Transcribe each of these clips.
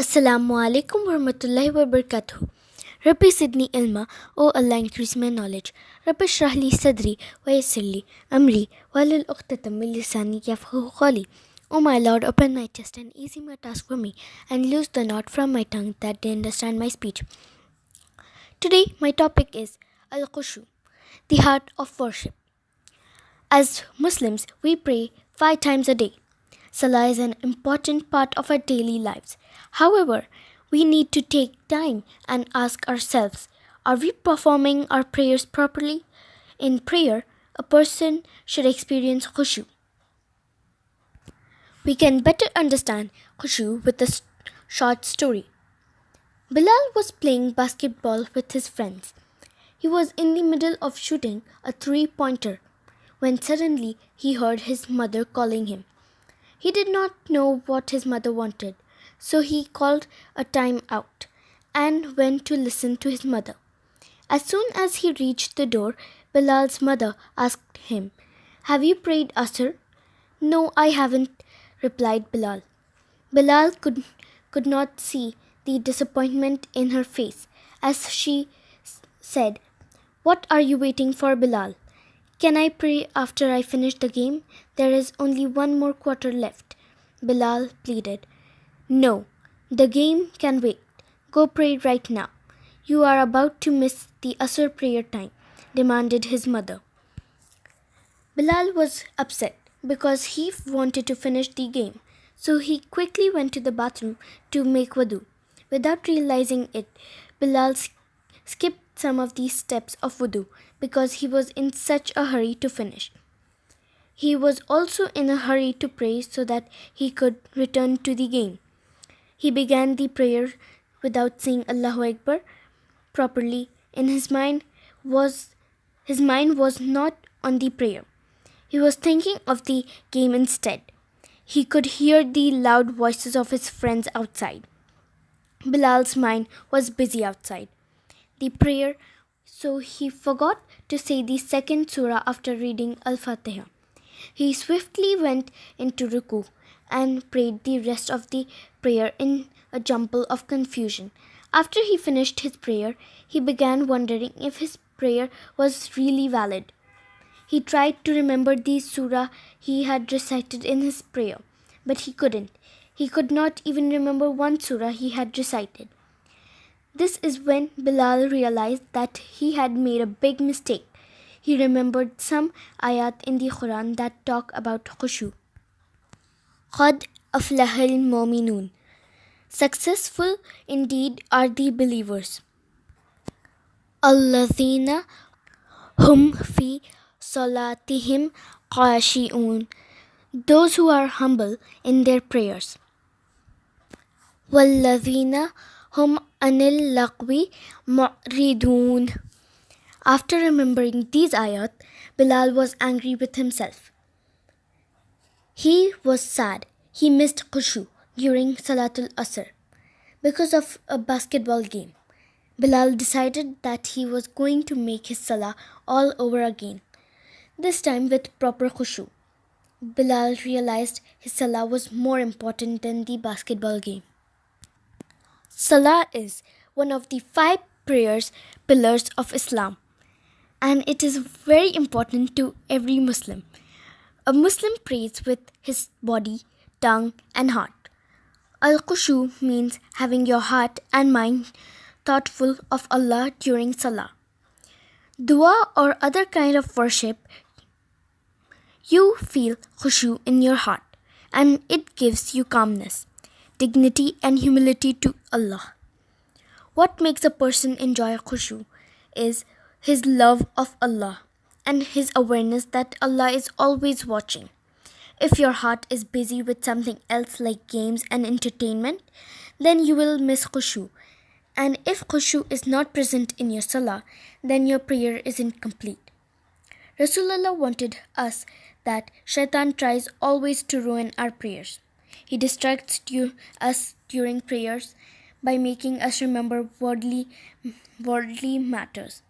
Assalamu alaikum warahmatullahi wabarakatuh. Rabbi Sidni Ilma, O Allah increase my knowledge. Rabbi Shrahli Sadri, wa Yassirli Amri, Walil Uqtatam min Lisani Yafqahu Qawli. O my Lord, open my chest and ease my task for me, and loose the knot from my tongue that they understand my speech. Today, my topic is Al-Khushoo, the heart of worship. As Muslims, we pray 5 times a day. Salah is an important part of our daily lives. However, we need to take time and ask ourselves, are we performing our prayers properly? In prayer, a person should experience Khushoo. We can better understand Khushoo with a short story. Bilal was playing basketball with his friends. He was in the middle of shooting a three-pointer when suddenly he heard his mother calling him. He did not know what his mother wanted, so he called a time out and went to listen to his mother. As soon as he reached the door, Bilal's mother asked him, "Have you prayed Asr?" "No, I haven't," replied Bilal. Bilal could not see the disappointment in her face as she said, "What are you waiting for, Bilal? Can I pray after I finish the game? There is only one more quarter left." Bilal pleaded. "No, the game can wait. Go pray right now. You are about to miss the Asr prayer time," demanded his mother. Bilal was upset because he wanted to finish the game, so he quickly went to the bathroom to make wudu. Without realizing it, Bilal skipped some of these steps of wudu because he was in such a hurry to finish. He was also in a hurry to pray so that he could return to the game. He began the prayer without saying Allahu Akbar properly. In his mind was not on the prayer. He was thinking of the game instead. He could hear the loud voices of his friends outside. Bilal's mind was busy outside the prayer, so he forgot to say the second surah after reading Al-Fatiha. He swiftly went into ruku and prayed the rest of the prayer in a jumble of confusion. After he finished his prayer, he began wondering if his prayer was really valid. He tried to remember the surah he had recited in his prayer, but he couldn't. He could not even remember one surah he had recited. This is when Bilal realized that he had made a big mistake. He remembered some ayat in the Quran that talk about Khushoo. Qad aflahal mu'minun. Successful indeed are the believers. Alladhina hum fi salatihim khashi'un. Those who are humble in their prayers. Walladhina hum anil laqwi mu'ridun. After remembering these ayat, Bilal was angry with himself. He was sad. He missed Khushoo during Salatul Asr because of a basketball game. Bilal decided that he was going to make his Salah all over again, this time with proper Khushoo. Bilal realized his Salah was more important than the basketball game. Salah is one of the 5 pillars of Islam, and it is very important to every Muslim. A Muslim prays with his body, tongue, and heart. Al-Khushoo means having your heart and mind thoughtful of Allah during Salah. Dua or other kind of worship, you feel Khushoo in your heart, and it gives you calmness, dignity, and humility to Allah. What makes a person enjoy Khushoo is his love of Allah and his awareness that Allah is always watching. If your heart is busy with something else like games and entertainment, then you will miss Khushoo. And if Khushoo is not present in your Salah, then your prayer isn't complete. Rasulullah wanted us that Shaitan tries always to ruin our prayers. He distracts us during prayers by making us remember worldly matters.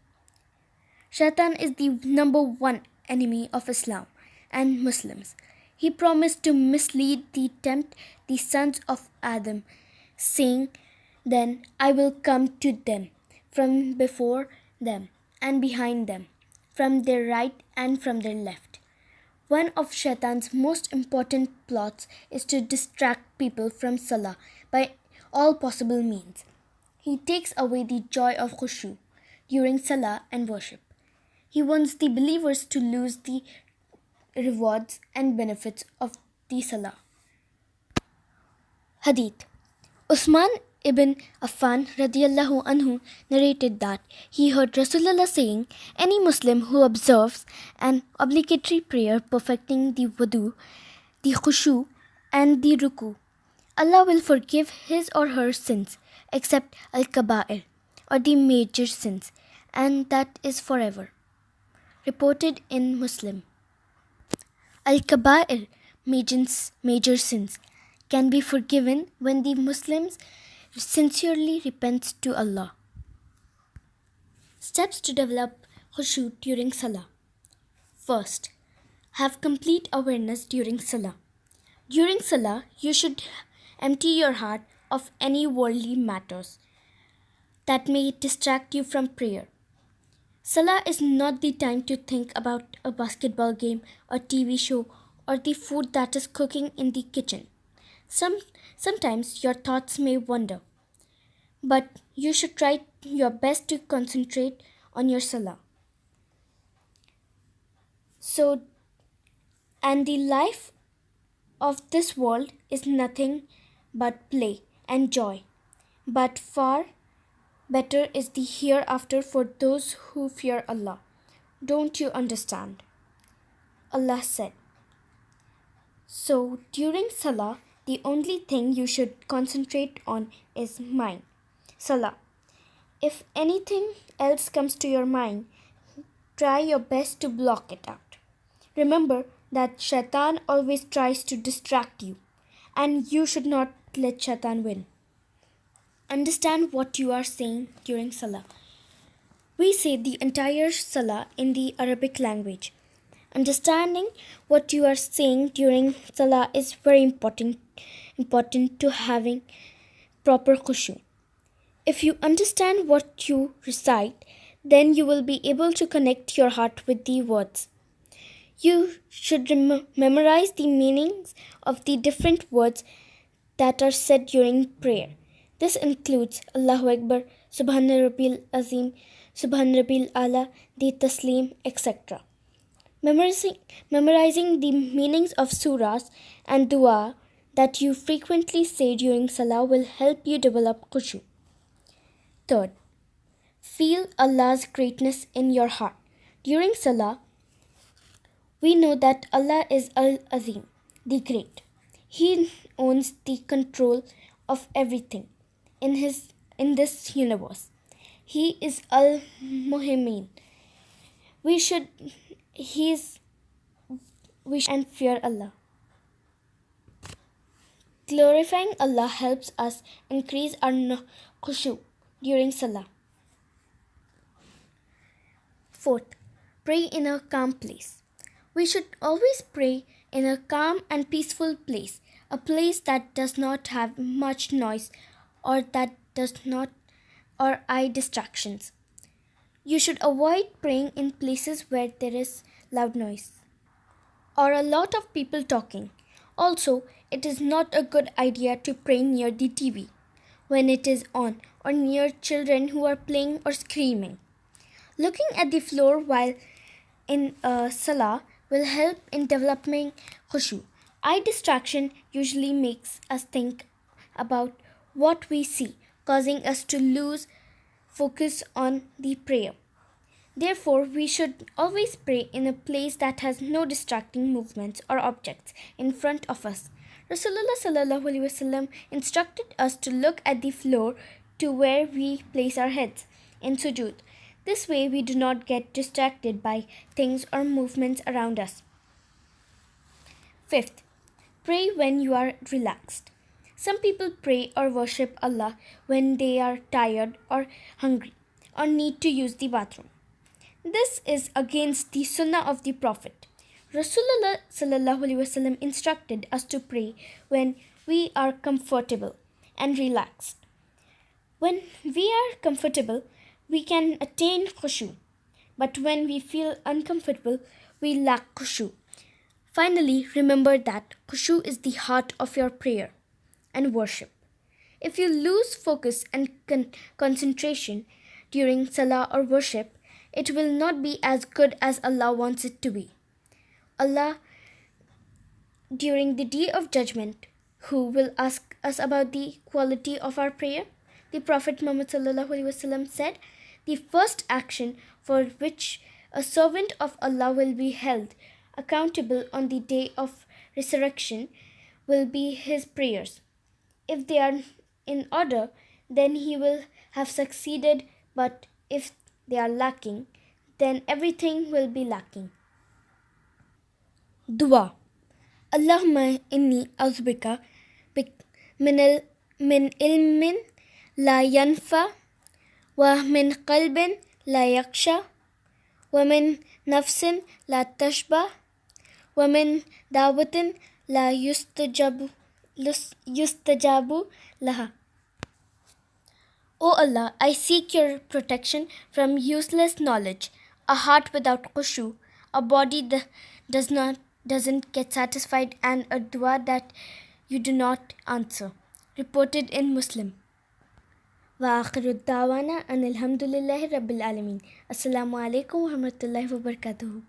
Shaitan is the number one enemy of Islam and Muslims. He promised to mislead, tempt the sons of Adam, saying, "Then I will come to them from before them and behind them, from their right and from their left." One of Shaitan's most important plots is to distract people from Salah by all possible means. He takes away the joy of Khushoo during Salah and worship. He wants the believers to lose the rewards and benefits of the Salah. Hadith. Usman ibn Affan radiallahu anhu narrated that he heard Rasulullah saying, "Any Muslim who observes an obligatory prayer perfecting the wudu, the khushu and the ruku, Allah will forgive his or her sins except al-kaba'ir or the major sins, and that is forever." Reported in Muslim. Al-kaba'ir, major sins, can be forgiven when the Muslims sincerely repents to Allah. Steps to develop khushu during Salah. First, have complete awareness during Salah. During Salah, you should empty your heart of any worldly matters that may distract you from prayer. Salah is not the time to think about a basketball game or TV show or the food that is cooking in the kitchen. Sometimes your thoughts may wander, but you should try your best to concentrate on your Salah. And the life of this world is nothing but play and joy, but far better is the hereafter for those who fear Allah. Don't you understand? Allah said. So during Salah, the only thing you should concentrate on is mind, Salah. If anything else comes to your mind, try your best to block it out. Remember that Shaitan always tries to distract you, and you should not let Shaitan win. Understand what you are saying during Salah. We say the entire Salah in the Arabic language. Understanding what you are saying during Salah is very important to having proper khushu. If you understand what you recite, then you will be able to connect your heart with the words. You should memorize the meanings of the different words that are said during prayer. This includes Allahu Akbar, Subhana Rabbil Azim, Subhan Rabbil Ala, the Taslim, etc. Memorizing the meanings of surahs and dua that you frequently say during Salah will help you develop khushu. Third, feel Allah's greatness in your heart. During Salah, we know that Allah is Al-Azim, the Great. He owns the control of everything in this universe. He is Al-Muhimmin. We should and fear Allah. Glorifying Allah helps us increase our khushu during Salah. Fourth, pray in a calm place. We should always pray in a calm and peaceful place, a place that does not have much noise or eye distractions. You should avoid praying in places where there is loud noise or a lot of people talking. Also, it is not a good idea to pray near the TV when it is on or near children who are playing or screaming. Looking at the floor while in Salah will help in developing khushu. Eye distraction usually makes us think about what we see, causing us to lose focus on the prayer. Therefore, we should always pray in a place that has no distracting movements or objects in front of us. Rasulullah sallallahu alaihi wasallam instructed us to look at the floor to where we place our heads in sujood. This way we do not get distracted by things or movements around us. Fifth, pray when you are relaxed. Some people pray or worship Allah when they are tired or hungry or need to use the bathroom. This is against the sunnah of the Prophet. Rasulullah sallallahu alaihi wasallam instructed us to pray when we are comfortable. and relaxed. When we are comfortable, we can attain Khushoo. But when we feel uncomfortable, we lack Khushoo. Finally, remember that Khushoo is the heart of your prayer and worship. If you lose focus and concentration during Salah or worship, it will not be as good as Allah wants it to be. Allah, during the Day of Judgment, who will ask us about the quality of our prayer? The Prophet Muhammad said, the first action for which a servant of Allah will be held accountable on the day of resurrection will be his prayers. If they are in order, then he will have succeeded, but if they are lacking, then everything will be lacking. Dua. Allahumma inni azbika min ilmin la yanfa wa min qalbin la yaksha wa min nafsin la tashba wa min dawatin la yustajabu laha. O Allah, I seek your protection from useless knowledge, a heart without khushu, a body that doesn't get satisfied, and a dua that you do not answer. Reported in Muslim. Wa akhiru da'wana anil hamdulillahi rabbil alamin. Assalamu alaikum wa rahmatullahi wa barakatuhu.